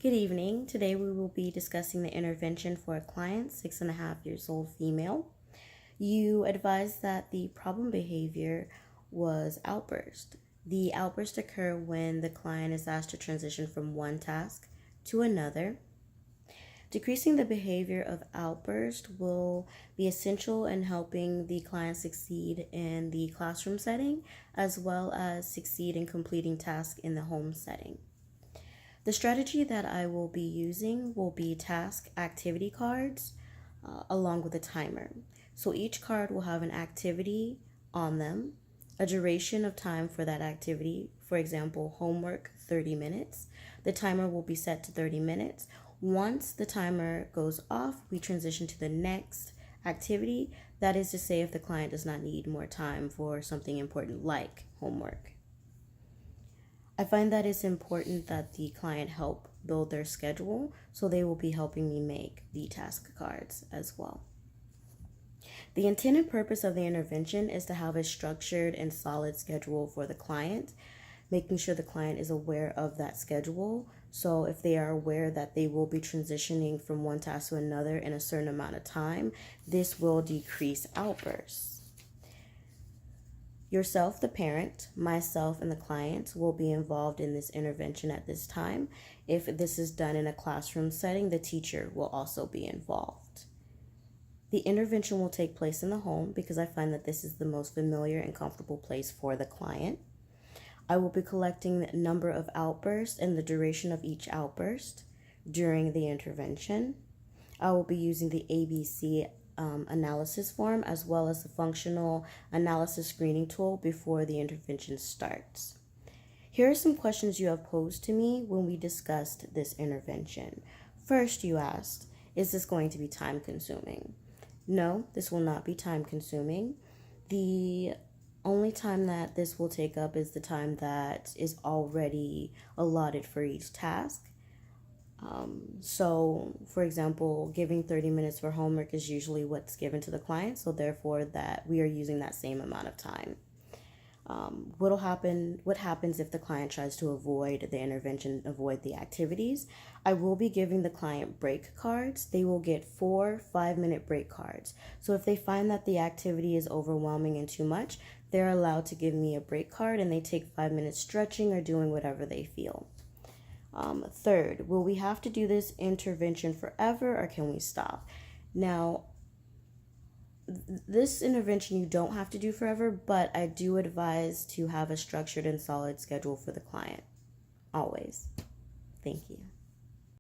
Good evening. Today we will be discussing the intervention for a client, 6.5 years old female. You advised that the problem behavior was outburst. The outburst occur when the client is asked to transition from one task to another. Decreasing the behavior of outburst will be essential in helping the client succeed in the classroom setting as well as succeed in completing tasks in the home setting. The strategy that I will be using will be task activity cards along with a timer. So each card will have an activity on them, a duration of time for that activity, for example, homework 30 minutes. The timer will be set to 30 minutes. Once the timer goes off, we transition to the next activity. That is to say, if the client does not need more time for something important like homework. I find that it's important that the client help build their schedule, so they will be helping me make the task cards as well. The intended purpose of the intervention is to have a structured and solid schedule for the client, making sure the client is aware of that schedule. So if they are aware that they will be transitioning from one task to another in a certain amount of time, this will decrease outbursts. Yourself, the parent, myself, and the client will be involved in this intervention at this time. If this is done in a classroom setting, the teacher will also be involved. The intervention will take place in the home because I find that this is the most familiar and comfortable place for the client. I will be collecting the number of outbursts and the duration of each outburst during the intervention. I will be using the ABC analysis form as well as the functional analysis screening tool before the intervention starts. Here are some questions you have posed to me when we discussed this intervention. First, you asked, is this going to be time consuming? No, this will not be time consuming. The only time that this will take up is the time that is already allotted for each task. So, for example, giving 30 minutes for homework is usually what's given to the client, so therefore that we are using that same amount of time. What happens if the client tries to avoid the intervention, avoid the activities? I will be giving the client break cards. They will get 4 5-minute break cards. So if they find that the activity is overwhelming and too much, they're allowed to give me a break card and they take 5 minutes stretching or doing whatever they feel. Third, will we have to do this intervention forever or can we stop? Now, this intervention you don't have to do forever, but I do advise to have a structured and solid schedule for the client. Always. Thank you.